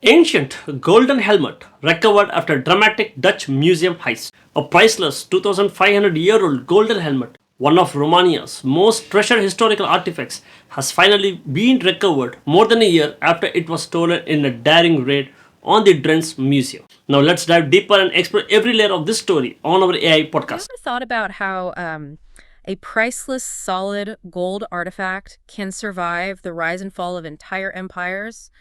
Ancient golden helmet recovered after dramatic Dutch museum heist. A priceless 2500-year-old golden helmet, one of Romania's most treasured historical artifacts, has finally been recovered more than a year after it was stolen in a daring raid on the Drents Museum. Now let's dive deeper and explore every layer of this story on our AI Have you podcast. ever thought about how a priceless, solid gold artifact can survive the rise and fall of entire empires,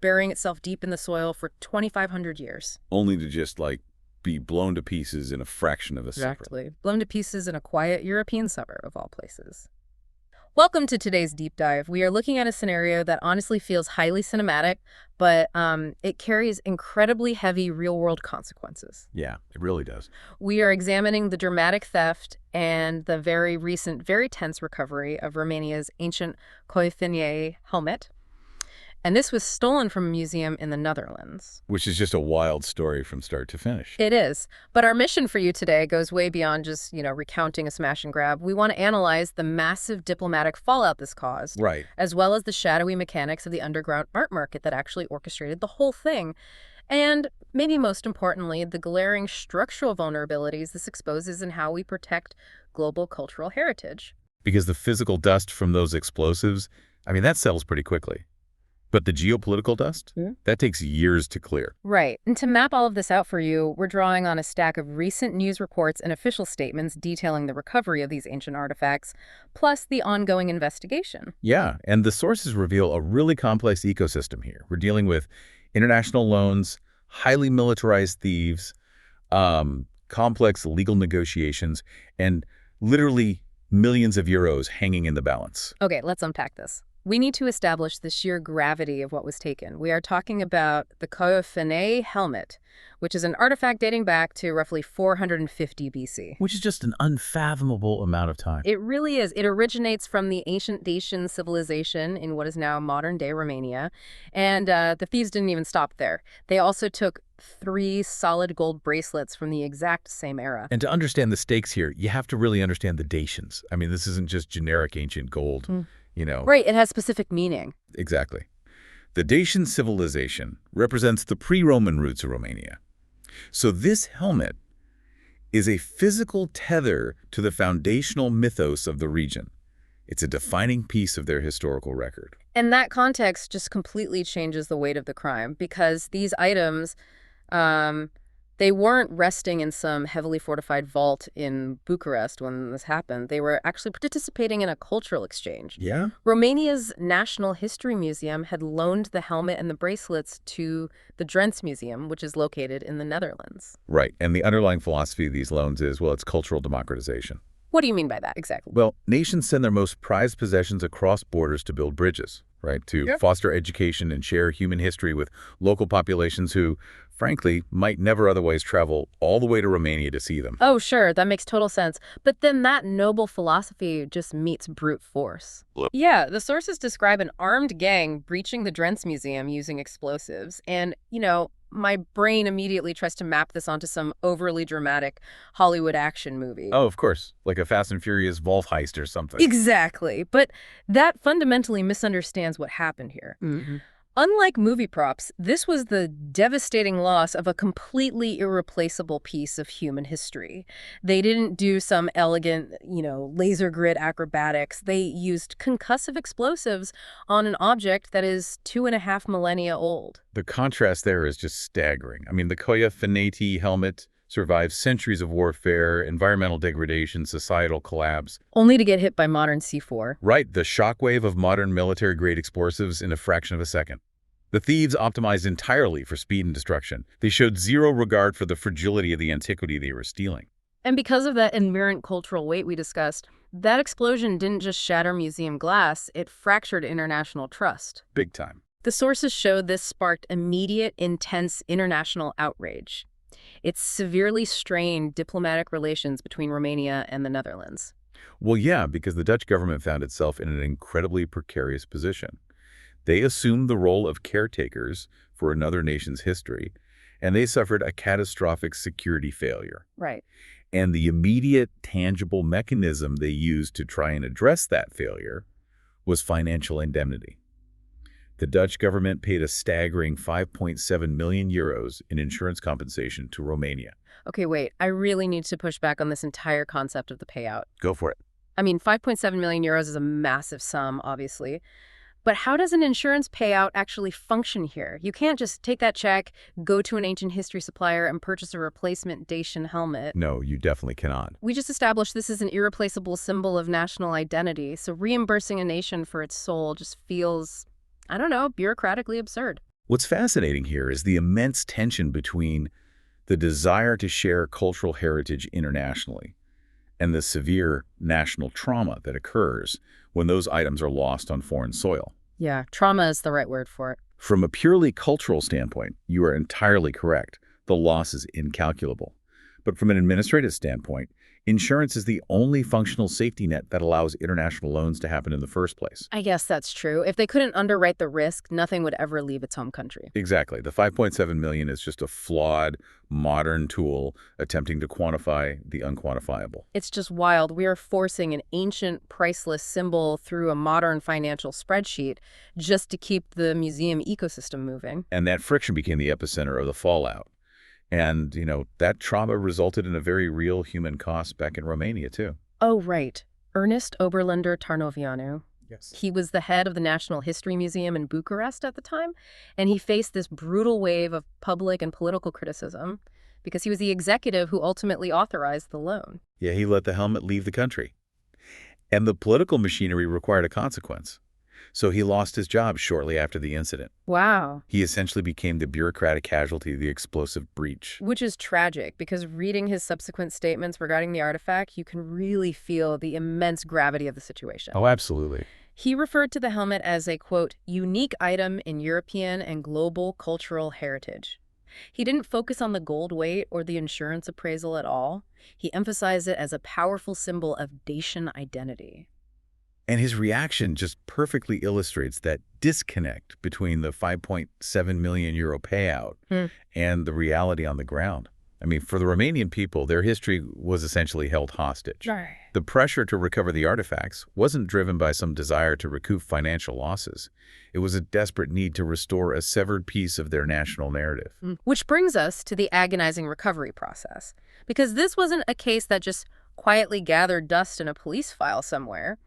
burying itself deep in the soil for 2,500 years? Only to just be blown to pieces in a fraction of a second. Exactly. Blown to pieces in a quiet European suburb, of all places. Welcome to today's deep dive. We are looking at a scenario that honestly feels highly cinematic, but it carries incredibly heavy real-world consequences. Yeah, it really does. We are examining the dramatic theft and the very recent, very tense recovery of Romania's ancient Coifinier helmet. And this was stolen from a museum in the Netherlands. Which is just a wild story from start to finish. It is. But our mission for you today goes way beyond just, recounting a smash and grab. We want to analyze the massive diplomatic fallout this caused. Right. As well as the shadowy mechanics of the underground art market that actually orchestrated the whole thing. And maybe most importantly, the glaring structural vulnerabilities this exposes in how we protect global cultural heritage. Because the physical dust from those explosives, that settles pretty quickly. But the geopolitical dust, that takes years to clear. Right. And to map all of this out for you, we're drawing on a stack of recent news reports and official statements detailing the recovery of these ancient artifacts, plus the ongoing investigation. Yeah, and the sources reveal a really complex ecosystem here. We're dealing with international loans, highly militarized thieves, complex legal negotiations, and literally millions of euros hanging in the balance. Okay, let's unpack this. We need to establish the sheer gravity of what was taken. We are talking about the Coifinier helmet, which is an artifact dating back to roughly 450 BC. Which is just an unfathomable amount of time. It really is. It originates from the ancient Dacian civilization in what is now modern-day Romania. And the thieves didn't even stop there. They also took 3 solid gold bracelets from the exact same era. And to understand the stakes here, you have to really understand the Dacians. This isn't just generic ancient gold. Right, it has specific meaning. Exactly. The Dacian civilization represents the pre-Roman roots of Romania. So this helmet is a physical tether to the foundational mythos of the region. It's a defining piece of their historical record. And that context just completely changes the weight of the crime because these items, they weren't resting in some heavily fortified vault in Bucharest when this happened. They were actually participating in a cultural exchange. Yeah? Romania's National History Museum had loaned the helmet and the bracelets to the Drents Museum, which is located in the Netherlands. Right. And the underlying philosophy of these loans is, it's cultural democratization. What do you mean by that exactly? Well, nations send their most prized possessions across borders to build bridges, right? To foster education and share human history with local populations who, frankly, might never otherwise travel all the way to Romania to see them. Oh, sure. That makes total sense. But then that noble philosophy just meets brute force. Yeah, the sources describe an armed gang breaching the Drents Museum using explosives. And, my brain immediately tries to map this onto some overly dramatic Hollywood action movie. Oh, of course. Like a Fast and Furious vault heist or something. Exactly. But that fundamentally misunderstands what happened here. Unlike movie props, this was the devastating loss of a completely irreplaceable piece of human history. They didn't do some elegant, laser grid acrobatics. They used concussive explosives on an object that is 2.5 millennia old. The contrast there is just staggering. The Coifinier helmet survived centuries of warfare, environmental degradation, societal collapse. Only to get hit by modern C4. Right, the shockwave of modern military-grade explosives in a fraction of a second. The thieves optimized entirely for speed and destruction. They showed zero regard for the fragility of the antiquity they were stealing. And because of that inherent cultural weight we discussed, that explosion didn't just shatter museum glass, it fractured international trust. Big time. The sources showed this sparked immediate, intense international outrage. It severely strained diplomatic relations between Romania and the Netherlands. Well, yeah, because the Dutch government found itself in an incredibly precarious position. They assumed the role of caretakers for another nation's history, and they suffered a catastrophic security failure. Right. And the immediate, tangible mechanism they used to try and address that failure was financial indemnity. The Dutch government paid a staggering 5.7 million euros in insurance compensation to Romania. Okay, wait, I really need to push back on this entire concept of the payout. Go for it. I mean, 5.7 million euros is a massive sum, obviously. But how does an insurance payout actually function here? You can't just take that check, go to an ancient history supplier, and purchase a replacement Dacian helmet. No, you definitely cannot. We just established this is an irreplaceable symbol of national identity, so reimbursing a nation for its soul just feels, I don't know, bureaucratically absurd. What's fascinating here is the immense tension between the desire to share cultural heritage internationally and the severe national trauma that occurs when those items are lost on foreign soil. Yeah, trauma is the right word for it. From a purely cultural standpoint, you are entirely correct. The loss is incalculable. But from an administrative standpoint, insurance is the only functional safety net that allows international loans to happen in the first place. I guess that's true. If they couldn't underwrite the risk, nothing would ever leave its home country. Exactly. The 5.7 million is just a flawed, modern tool attempting to quantify the unquantifiable. It's just wild. We are forcing an ancient, priceless symbol through a modern financial spreadsheet just to keep the museum ecosystem moving. And that friction became the epicenter of the fallout. And, that trauma resulted in a very real human cost back in Romania, too. Oh, right. Ernest Oberlander Tarnovianu. Yes. He was the head of the National History Museum in Bucharest at the time, and he faced this brutal wave of public and political criticism because he was the executive who ultimately authorized the loan. Yeah, he let the helmet leave the country. And the political machinery required a consequence. So he lost his job shortly after the incident. Wow. He essentially became the bureaucratic casualty of the explosive breach. Which is tragic, because reading his subsequent statements regarding the artifact, you can really feel the immense gravity of the situation. Oh, absolutely. He referred to the helmet as a, quote, unique item in European and global cultural heritage. He didn't focus on the gold weight or the insurance appraisal at all. He emphasized it as a powerful symbol of Dacian identity. And his reaction just perfectly illustrates that disconnect between the 5.7 million euro payout and the reality on the ground. I mean, for the Romanian people, their history was essentially held hostage. Right. The pressure to recover the artifacts wasn't driven by some desire to recoup financial losses. It was a desperate need to restore a severed piece of their national narrative. Which brings us to the agonizing recovery process. Because this wasn't a case that just quietly gathered dust in a police file somewhere.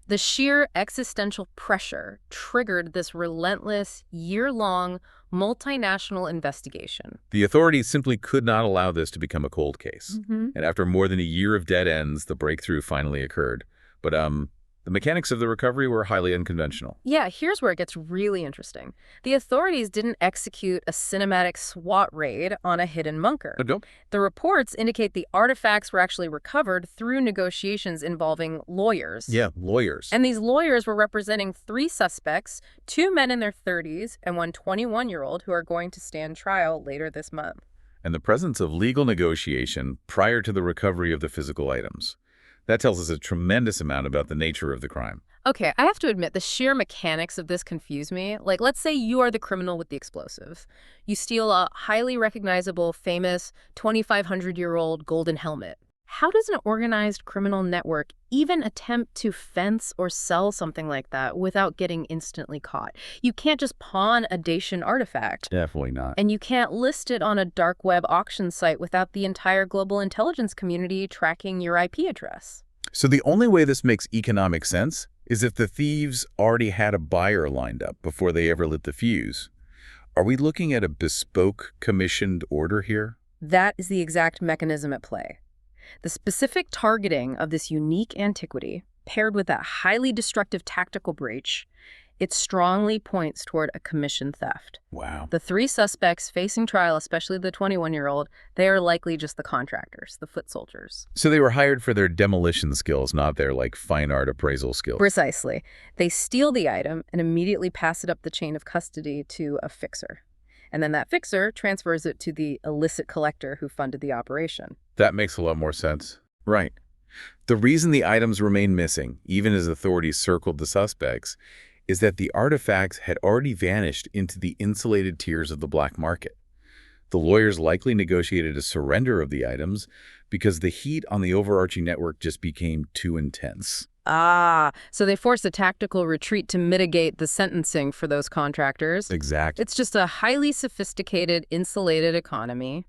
The sheer existential pressure triggered this relentless, year-long, multinational investigation. The authorities simply could not allow this to become a cold case. And after more than a year of dead ends, the breakthrough finally occurred. But the mechanics of the recovery were highly unconventional. Yeah, here's where it gets really interesting. The authorities didn't execute a cinematic SWAT raid on a hidden bunker. Nope. The reports indicate the artifacts were actually recovered through negotiations involving lawyers. Yeah, lawyers. And these lawyers were representing 3 suspects, 2 men in their 30s and one 21-year-old who are going to stand trial later this month. And the presence of legal negotiation prior to the recovery of the physical items. That tells us a tremendous amount about the nature of the crime. Okay, I have to admit, the sheer mechanics of this confuse me. Like, let's say you are the criminal with the explosives. You steal a highly recognizable, famous, 2,500-year-old golden helmet. How does an organized criminal network even attempt to fence or sell something like that without getting instantly caught? You can't just pawn a Dacian artifact. Definitely not. And you can't list it on a dark web auction site without the entire global intelligence community tracking your IP address. So the only way this makes economic sense is if the thieves already had a buyer lined up before they ever lit the fuse. Are we looking at a bespoke, commissioned order here? That is the exact mechanism at play. The specific targeting of this unique antiquity, paired with that highly destructive tactical breach, it strongly points toward a commission theft. Wow. The 3 suspects facing trial, especially the 21-year-old, they are likely just the contractors, the foot soldiers. So they were hired for their demolition skills, not their, fine art appraisal skills. Precisely. They steal the item and immediately pass it up the chain of custody to a fixer. And then that fixer transfers it to the illicit collector who funded the operation. That makes a lot more sense. Right. The reason the items remain missing, even as authorities circled the suspects, is that the artifacts had already vanished into the insulated tiers of the black market. The lawyers likely negotiated a surrender of the items because the heat on the overarching network just became too intense. Ah, so they forced a tactical retreat to mitigate the sentencing for those contractors. Exactly. It's just a highly sophisticated, insulated economy.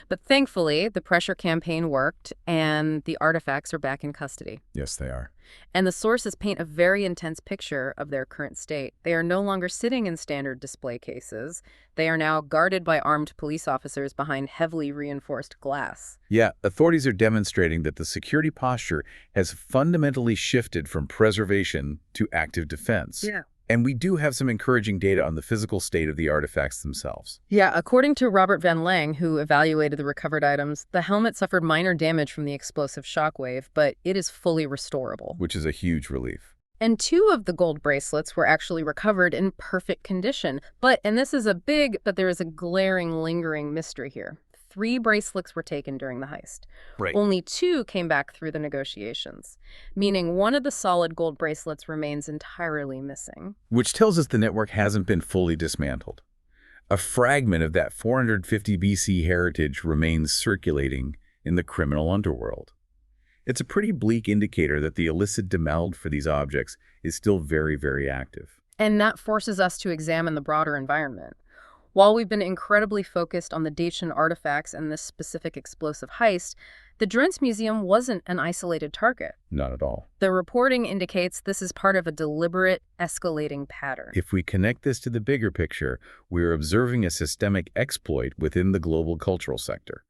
But thankfully, the pressure campaign worked, and the artifacts are back in custody. Yes, they are. And the sources paint a very intense picture of their current state. They are no longer sitting in standard display cases. They are now guarded by armed police officers behind heavily reinforced glass. Yeah, authorities are demonstrating that the security posture has fundamentally shifted from preservation to active defense. Yeah. And we do have some encouraging data on the physical state of the artifacts themselves. Yeah, according to Robert Van Lang, who evaluated the recovered items, the helmet suffered minor damage from the explosive shockwave, but it is fully restorable. Which is a huge relief. And 2 of the gold bracelets were actually recovered in perfect condition. And this is a big, but there is a glaring, lingering mystery here. 3 bracelets were taken during the heist. Right. Only 2 came back through the negotiations, meaning one of the solid gold bracelets remains entirely missing. Which tells us the network hasn't been fully dismantled. A fragment of that 450 BC heritage remains circulating in the criminal underworld. It's a pretty bleak indicator that the illicit demand for these objects is still very, very active. And that forces us to examine the broader environment. While we've been incredibly focused on the Dacian artifacts and this specific explosive heist, the Drents Museum wasn't an isolated target. Not at all. The reporting indicates this is part of a deliberate, escalating pattern. If we connect this to the bigger picture, we're observing a systemic exploit within the global cultural sector.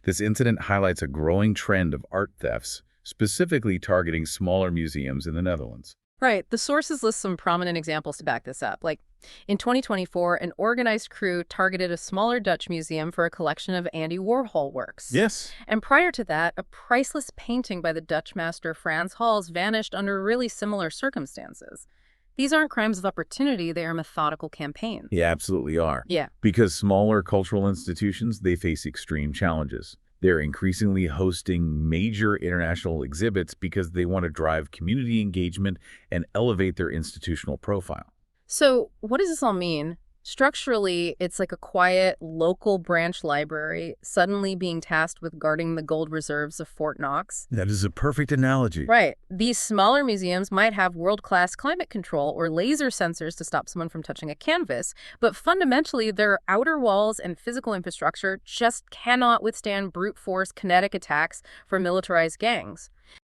This incident highlights a growing trend of art thefts, specifically targeting smaller museums in the Netherlands. Right. The sources list some prominent examples to back this up. Like, in 2024, an organized crew targeted a smaller Dutch museum for a collection of Andy Warhol works. Yes. And prior to that, a priceless painting by the Dutch master Frans Hals vanished under really similar circumstances. These aren't crimes of opportunity, they are methodical campaigns. Yeah, absolutely are. Yeah. Because smaller cultural institutions, they face extreme challenges. They're increasingly hosting major international exhibits because they want to drive community engagement and elevate their institutional profile. So what does this all mean? Structurally, it's like a quiet, local branch library suddenly being tasked with guarding the gold reserves of Fort Knox. That is a perfect analogy. Right. These smaller museums might have world-class climate control or laser sensors to stop someone from touching a canvas, but fundamentally, their outer walls and physical infrastructure just cannot withstand brute force kinetic attacks from militarized gangs.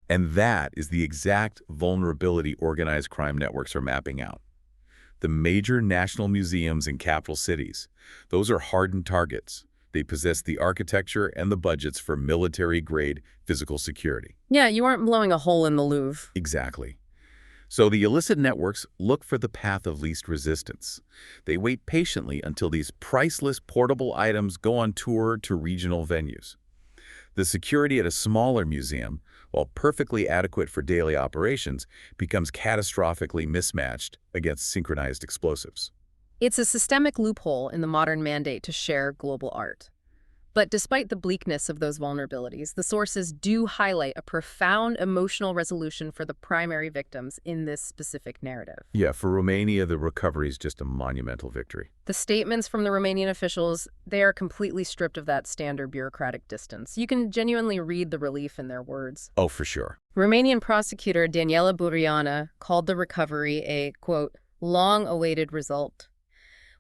And that is the exact vulnerability organized crime networks are mapping out. The major national museums in capital cities, those are hardened targets. They possess the architecture and the budgets for military-grade physical security. Yeah, you aren't blowing a hole in the Louvre. Exactly. So the illicit networks look for the path of least resistance. They wait patiently until these priceless portable items go on tour to regional venues. The security at a smaller museum, while perfectly adequate for daily operations, becomes catastrophically mismatched against synchronized explosives. It's a systemic loophole in the modern mandate to share global art. But despite the bleakness of those vulnerabilities, the sources do highlight a profound emotional resolution for the primary victims in this specific narrative. Yeah, for Romania, the recovery is just a monumental victory. The statements from the Romanian officials, they are completely stripped of that standard bureaucratic distance. You can genuinely read the relief in their words. Oh, for sure. Romanian prosecutor Daniela Buriana called the recovery a, quote, long-awaited result,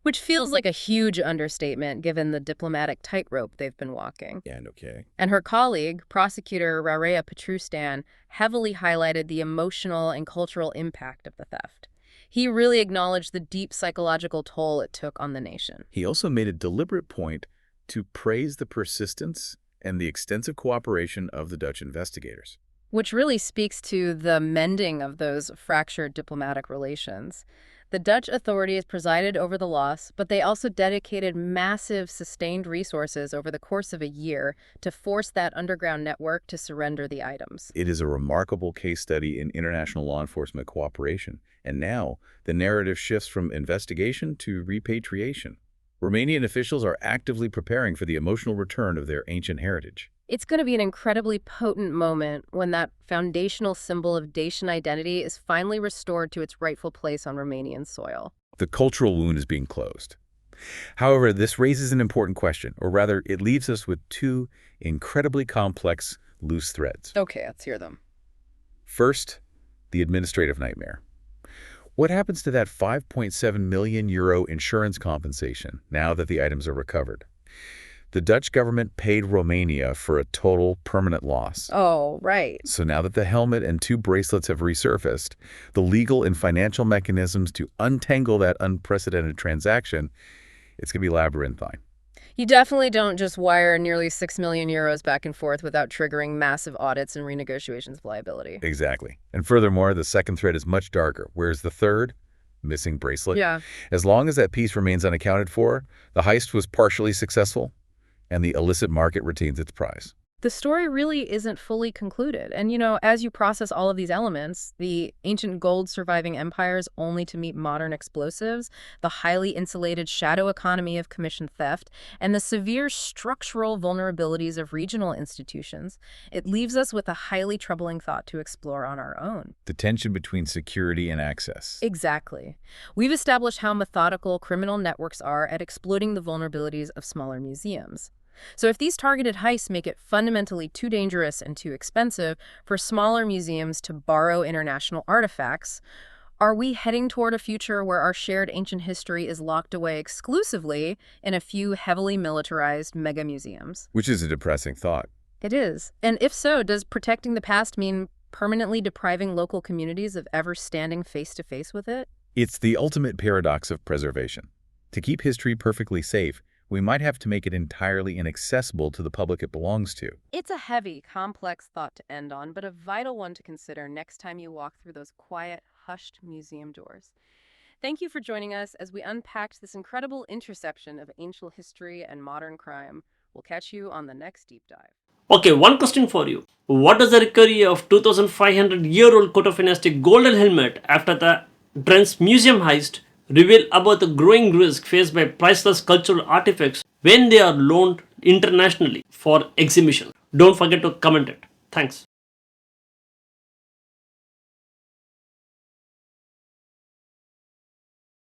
which feels like a huge understatement given the diplomatic tightrope they've been walking. And okay. And her colleague, prosecutor Rarea Petrustan, heavily highlighted the emotional and cultural impact of the theft. He really acknowledged the deep psychological toll it took on the nation. He also made a deliberate point to praise the persistence and the extensive cooperation of the Dutch investigators. Which really speaks to the mending of those fractured diplomatic relations. The Dutch authorities presided over the loss, but they also dedicated massive, sustained resources over the course of a year to force that underground network to surrender the items. It is a remarkable case study in international law enforcement cooperation, and now the narrative shifts from investigation to repatriation. Romanian officials are actively preparing for the emotional return of their ancient heritage. It's going to be an incredibly potent moment when that foundational symbol of Dacian identity is finally restored to its rightful place on Romanian soil. The cultural wound is being closed. However, this raises an important question, or rather, it leaves us with 2 incredibly complex loose threads. Okay, let's hear them. First, the administrative nightmare. What happens to that 5.7 million euro insurance compensation now that the items are recovered? The Dutch government paid Romania for a total permanent loss. Oh, right. So now that the helmet and 2 bracelets have resurfaced, the legal and financial mechanisms to untangle that unprecedented transaction, it's going to be labyrinthine. You definitely don't just wire nearly 6 million euros back and forth without triggering massive audits and renegotiations of liability. Exactly. And furthermore, the second thread is much darker, whereas the third, missing bracelet, Yeah. as long as that piece remains unaccounted for, the heist was partially successful, and the illicit market retains its prize. The story really isn't fully concluded. And, as you process all of these elements, the ancient gold surviving empires only to meet modern explosives, the highly insulated shadow economy of commission theft, and the severe structural vulnerabilities of regional institutions, it leaves us with a highly troubling thought to explore on our own. The tension between security and access. Exactly. We've established how methodical criminal networks are at exploiting the vulnerabilities of smaller museums. So if these targeted heists make it fundamentally too dangerous and too expensive for smaller museums to borrow international artifacts, are we heading toward a future where our shared ancient history is locked away exclusively in a few heavily militarized mega museums? Which is a depressing thought. It is. And if so, does protecting the past mean permanently depriving local communities of ever standing face-to-face with it? It's the ultimate paradox of preservation. To keep history perfectly safe, we might have to make it entirely inaccessible to the public it belongs to. It's a heavy, complex thought to end on, but a vital one to consider next time you walk through those quiet, hushed museum doors. Thank you for joining us as we unpacked this incredible intersection of ancient history and modern crime. We'll catch you on the next deep dive. Okay, one question for you. What does the recovery of 2,500-year-old Cotofinestic golden helmet after the Dren's museum heist reveal about the growing risk faced by priceless cultural artifacts when they are loaned internationally for exhibition? Don't forget to comment it. Thanks.